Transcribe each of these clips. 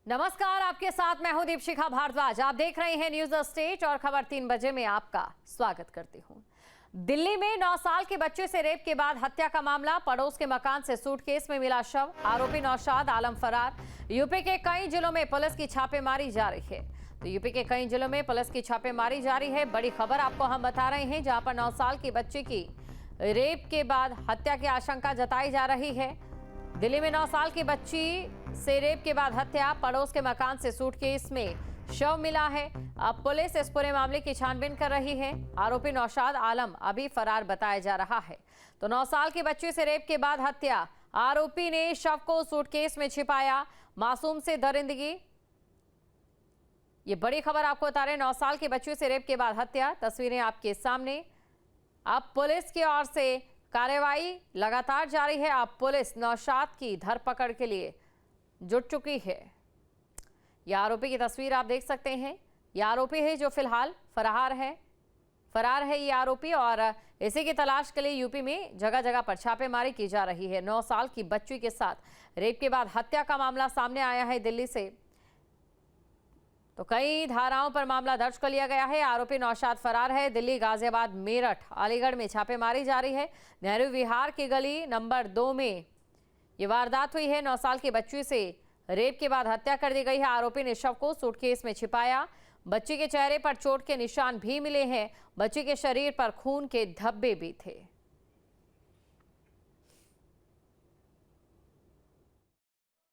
नमस्कार, आपके साथ मैं हूं दीपशिखा भारद्वाज। आप देख रहे हैं न्यूज स्टेट और खबर 3 बजे में आपका स्वागत करती हूं। दिल्ली में 9 साल के बच्चे से रेप के बाद हत्या का मामला। पड़ोस के मकान से सूटकेस में मिला शव। आरोपी नौशाद आलम फरार। यूपी के कई जिलों में पुलिस की छापेमारी जारी है। तो यूपी के कई जिलों में पुलिस की छापेमारी जारी है। बड़ी खबर आपको हम बता रहे हैं, जहां पर 9 साल की बच्ची की रेप के बाद हत्या की आशंका जताई जा रही है। दिल्ली में 9 साल की बच्ची से रेप के बाद हत्या। पड़ोस के मकान से सूटकेस में शव मिला है। अब पुलिस इस पूरे मामले की छानबीन कर रही है। आरोपी नौशाद आलम अभी फरार बताया जा रहा है। तो 9 साल की बच्ची से रेप के बाद हत्या। आरोपी ने शव को सूटकेस में छिपाया। मासूम से दरिंदगी। ये बड़ी खबर आपको बता रहे हैं। 9 साल की बच्ची से रेप के बाद हत्या। तस्वीरें आपके सामने। अब पुलिस की ओर से कार्रवाई लगातार जारी है। अब पुलिस नौशाद की धरपकड़ के लिए जुट चुकी है। यह आरोपी की तस्वीर आप देख सकते हैं। यह आरोपी है जो फिलहाल फरार है ये आरोपी, और इसी की तलाश के लिए यूपी में जगह जगह पर छापेमारी की जा रही है। 9 साल की बच्ची के साथ रेप के बाद हत्या का मामला सामने आया है दिल्ली से। तो कई धाराओं पर मामला दर्ज कर लिया गया है। आरोपी नौशाद फरार है। दिल्ली, गाजियाबाद, मेरठ, अलीगढ़ में छापेमारी जारी है। नेहरू विहार की गली नंबर 2 में ये वारदात हुई है। 9 साल की बच्ची से रेप के बाद हत्या कर दी गई है। आरोपी ने शव को सूटकेस में छिपाया। बच्ची के चेहरे पर चोट के निशान भी मिले हैं। बच्ची के शरीर पर खून के धब्बे भी थे।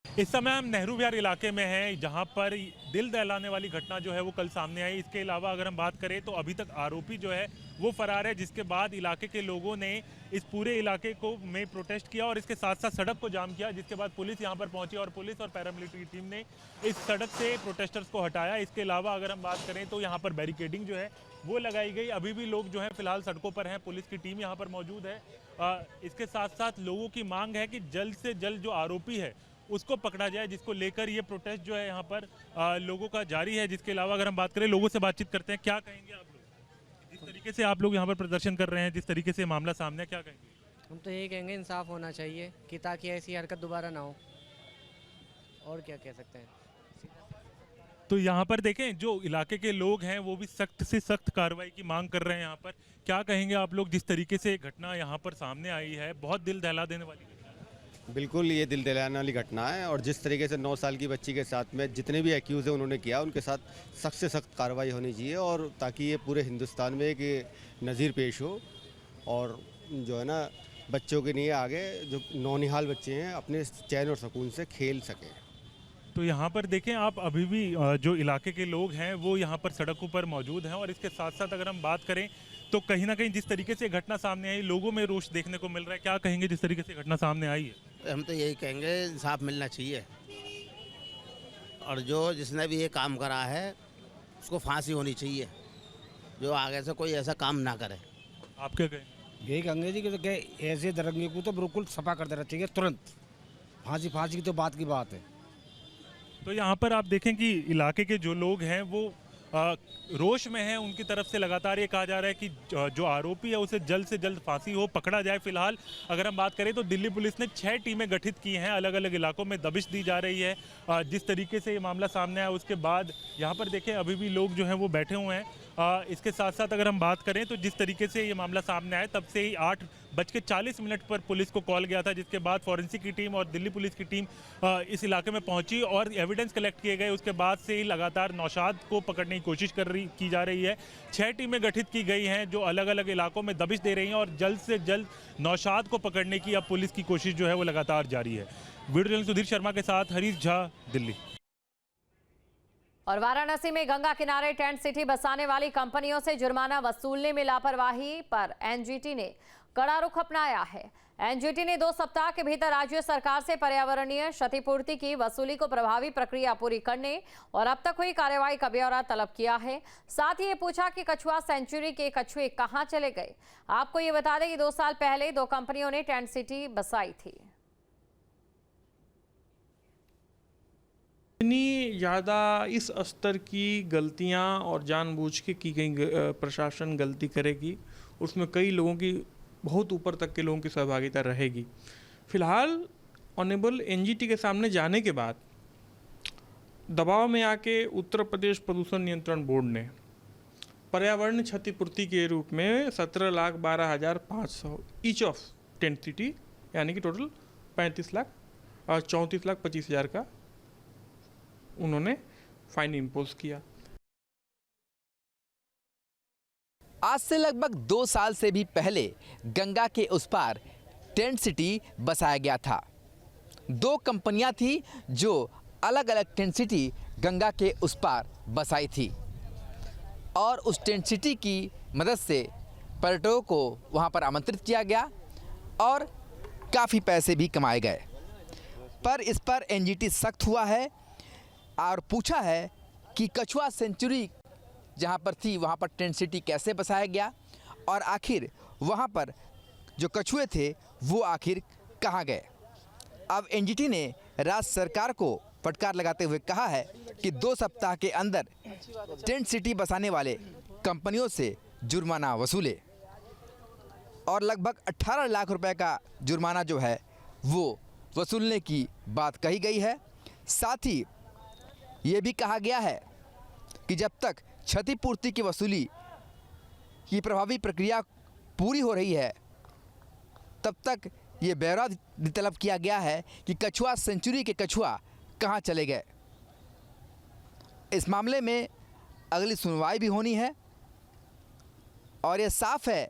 इस समय हम नेहरू विहार इलाके में हैं, जहां पर दिल दहलाने वाली घटना जो है वो कल सामने आई। इसके अलावा अगर हम बात करें तो अभी तक आरोपी जो है वो फरार है, जिसके बाद इलाके के लोगों ने इस पूरे इलाके को में प्रोटेस्ट किया और इसके साथ साथ सड़क को जाम किया, जिसके बाद पुलिस यहां पर पहुंची और पुलिस और पैरामिलिट्री टीम ने इस सड़क से प्रोटेस्टर्स को हटाया। इसके अलावा अगर हम बात करें तो यहाँ पर बैरिकेडिंग जो है वो लगाई गई। अभी भी लोग जो है फिलहाल सड़कों पर हैं। पुलिस की टीम यहाँ पर मौजूद है। इसके साथ साथ लोगों की मांग है कि जल्द से जल्द जो आरोपी है उसको पकड़ा जाए, जिसको लेकर ये प्रोटेस्ट जो है यहाँ पर लोगों का जारी है। जिसके अलावा अगर हम बात करें, लोगों से बातचीत करते हैं। क्या कहेंगे आप लोग, जिस तरीके से आप लोग यहाँ पर प्रदर्शन कर रहे हैं, जिस तरीके से मामला सामने, क्या कहेंगे? हम तो यही कहेंगे इंसाफ होना चाहिए कि ताकि ऐसी हरकत दोबारा ना हो। और क्या कह सकते हैं। तो यहाँ पर देखें, जो इलाके के लोग हैं वो भी सख्त से सख्त कार्रवाई की मांग कर रहे हैं। यहाँ पर क्या कहेंगे आप लोग, जिस तरीके से घटना यहाँ पर सामने आई है, बहुत दिल दहला देने वाली। बिल्कुल, ये दिल दहलाने वाली घटना है। और जिस तरीके से 9 साल की बच्ची के साथ में जितने भी एक्यूज़ हैं उन्होंने किया, उनके साथ सख्त से सख्त कार्रवाई होनी चाहिए, और ताकि ये पूरे हिंदुस्तान में एक नज़ीर पेश हो। और जो है ना, बच्चों के लिए आगे जो नौनिहाल बच्चे हैं अपने चैन और सुकून से खेल सकें। तो यहाँ पर देखें आप, अभी भी जो इलाके के लोग हैं वो यहाँ पर सड़कों पर मौजूद हैं। और इसके साथ साथ अगर हम बात करें तो कहीं ना कहीं जिस तरीके से घटना सामने आई, लोगों में रोष देखने को मिल रहा है। क्या कहेंगे जिस तरीके से घटना सामने आई है? हम तो यही कहेंगे इंसाफ मिलना चाहिए, और जो जिसने भी ये काम करा है उसको फांसी होनी चाहिए, जो आगे से कोई ऐसा काम ना करे। आप क्या कहेंगे? यही कहेंगे जी कि तो क्या ऐसे दरंगे को तो बिल्कुल सफा कर देना चाहिए तुरंत। फांसी की तो बात की बात है। तो यहाँ पर आप देखें कि इलाके के जो लोग हैं वो रोष में हैं। उनकी तरफ से लगातार ये कहा जा रहा है कि जो आरोपी है उसे जल्द से जल्द फांसी हो, पकड़ा जाए। फिलहाल अगर हम बात करें तो दिल्ली पुलिस ने 6 टीमें गठित की हैं। अलग अलग इलाकों में दबिश दी जा रही है। जिस तरीके से ये मामला सामने आया उसके बाद यहाँ पर देखें अभी भी लोग जो हैं वो बैठे हुए हैं। इसके साथ साथ अगर हम बात करें तो जिस तरीके से ये मामला सामने आया, तब से ही 8:40 पर पुलिस को कॉल गया था, जिसके बाद फॉरेंसिक की टीम और दिल्ली पुलिस की टीम इस इलाके में पहुंची और एविडेंस कलेक्ट किए गए। उसके बाद से ही लगातार नौशाद को पकड़ने की कोशिश की जा रही है। 6 टीमें गठित की गई हैं जो अलग अलग इलाकों में दबिश दे रही हैं, और जल्द से जल्द नौशाद को पकड़ने की अब पुलिस की कोशिश जो है वो लगातार जारी है। वीडियो जर्नलिस्ट सुधीर शर्मा के साथ हरीश झा, दिल्ली। और वाराणसी में गंगा किनारे टेंट सिटी बसाने वाली कंपनियों से जुर्माना वसूलने में लापरवाही पर एनजीटी ने कड़ा रुख अपनाया है। एनजीटी ने 2 सप्ताह के भीतर राज्य सरकार से पर्यावरणीय क्षतिपूर्ति की वसूली को प्रभावी प्रक्रिया पूरी करने और अब तक हुई कार्रवाई का ब्यौरा तलब किया है। साथ ही ये पूछा कि कछुआ सेंचुरी के कछुए कहां चले गए। आपको ये बता दें कि 2 साल पहले 2 कंपनियों ने टेंट सिटी बसाई थी। इतनी ज़्यादा इस स्तर की गलतियां और जानबूझ के की गई प्रशासन गलती करेगी, उसमें कई लोगों की, बहुत ऊपर तक के लोगों की सहभागिता रहेगी। फिलहाल ऑनेबल एनजीटी के सामने जाने के बाद दबाव में आके उत्तर प्रदेश प्रदूषण नियंत्रण बोर्ड ने पर्यावरण क्षतिपूर्ति के रूप में 17,12,500 ईच ऑफ टेंट सिटी यानी कि टोटल 35 लाख और 34,25,000 का उन्होंने फाइन इम्पोज किया। आज से लगभग 2 साल से भी पहले गंगा के उस पार टेंट सिटी बसाया गया था। 2 कंपनियां थी जो अलग अलग टेंट सिटी गंगा के उस पार बसाई थी और उस टेंट सिटी की मदद से पर्यटकों को वहां पर आमंत्रित किया गया और काफ़ी पैसे भी कमाए गए। पर इस पर एनजीटी सख्त हुआ है और पूछा है कि कछुआ सेंचुरी जहां पर थी वहां पर टेंट सिटी कैसे बसाया गया और आखिर वहां पर जो कछुए थे वो आखिर कहां गए। अब एनजीटी ने राज्य सरकार को फटकार लगाते हुए कहा है कि 2 सप्ताह के अंदर टेंट सिटी बसाने वाले कंपनियों से जुर्माना वसूले और लगभग 18 लाख रुपए का जुर्माना जो है वो वसूलने की बात कही गई है। साथ ही ये भी कहा गया है कि जब तक क्षतिपूर्ति की वसूली की प्रभावी प्रक्रिया पूरी हो रही है तब तक ये ब्यौरा तलब किया गया है कि कछुआ सेंचुरी के कछुआ कहाँ चले गए। इस मामले में अगली सुनवाई भी होनी है और ये साफ है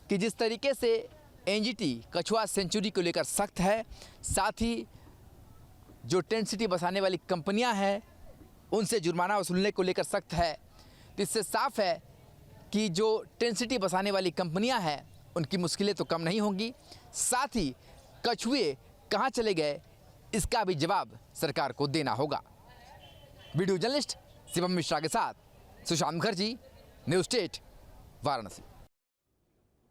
कि जिस तरीके से एनजीटी कछुआ सेंचुरी को लेकर सख्त है, साथ ही जो टेंट सिटी बसाने वाली कंपनियां हैं उनसे जुर्माना वसूलने को लेकर सख्त है, तो इससे साफ है कि जो टेंट सिटी बसाने वाली कंपनियां हैं उनकी मुश्किलें तो कम नहीं होंगी। साथ ही कछुए कहां चले गए इसका भी जवाब सरकार को देना होगा। वीडियो जर्नलिस्ट शिवम मिश्रा के साथ सुशांत मुखर्जी, न्यूज़ स्टेट, वाराणसी।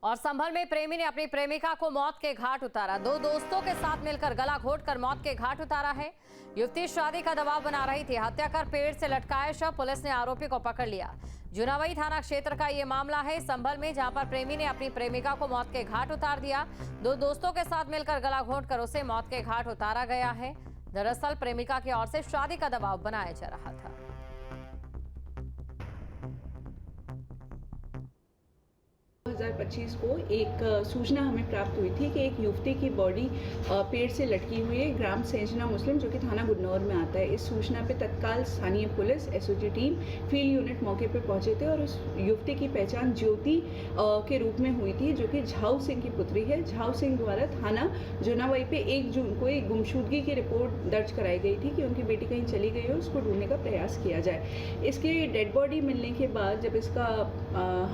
और संभल में प्रेमी ने अपनी प्रेमिका को मौत के घाट उतारा। 2 दोस्तों के साथ मिलकर गला घोंटकर मौत के घाट उतारा है। युवती शादी का दबाव बना रही थी, हत्या कर पेड़ से लटकाए शव। पुलिस ने आरोपी को पकड़ लिया। जुनावई थाना क्षेत्र का ये मामला है संभल में, जहां पर प्रेमी ने अपनी प्रेमिका को मौत के घाट उतार दिया। 2 दोस्तों के साथ मिलकर गला घोंटकर उसे मौत के घाट उतारा गया है। दरअसल प्रेमिका की ओर से शादी का दबाव बनाया जा रहा था। 2025 को एक सूचना हमें प्राप्त हुई थी कि एक युवती की बॉडी पेड़ से लटकी हुई है ग्राम सेंजना मुस्लिम जो कि थाना गुन्नौर में आता है। इस सूचना पे तत्काल स्थानीय police SOG team field unit मौके पे पहुंचे थे और उस युवती की पहचान ज्योति के रूप में हुई थी जो कि झाऊ सिंह की पुत्री है। झाऊ सिंह द्वारा थाना जुनावई पे 1 जून को एक गुमशुदगी की रिपोर्ट दर्ज कराई गई थी कि उनकी बेटी कहीं चली गई है, उसको ढूंढने का प्रयास किया जाए। इसकी डेड बॉडी मिलने के बाद जब इसका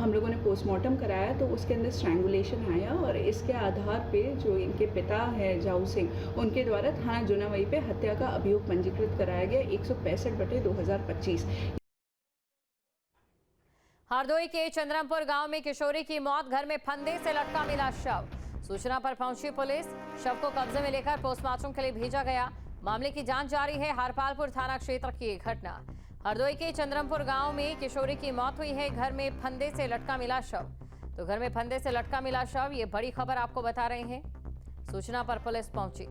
हम लोगों ने पोस्टमार्टम कराया तो उसके अंदर स्ट्रैंगुलेशन आया और इसके आधार पे जो इनके पिता है झाऊ सिंह उनके द्वारा थाना जुनावई पे हत्या का अभियोग पंजीकृत कराया गया 165/2025। हरदोई के चंद्रमपुर गांव में किशोरी की मौत, घर में फंदे से लटका मिला शव। सूचना पर पहुंची पुलिस, शव को कब्जे में लेकर पोस्टमार्टम के लिए भेजा गया। मामले की जांच जारी है। हरपालपुर थाना क्षेत्र की एक घटना। हरदोई के चंद्रमपुर गांव में किशोरी की मौत हुई है, घर में फंदे से लटका मिला शव। तो घर में फंदे से लटका मिला शव, ये बड़ी खबर आपको बता रहे हैं। सूचना पर पुलिस पहुंची।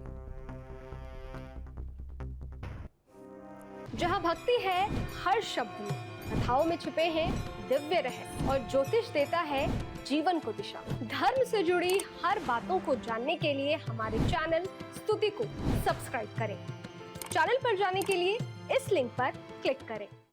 जहां भक्ति है हर शब्द में, कथाओं में छुपे हैं दिव्य रहस्य और ज्योतिष देता है जीवन को दिशा। धर्म से जुड़ी हर बातों को जानने के लिए हमारे चैनल स्तुति को सब्सक्राइब करें। चैनल पर जाने के लिए इस लिंक पर क्लिक करें।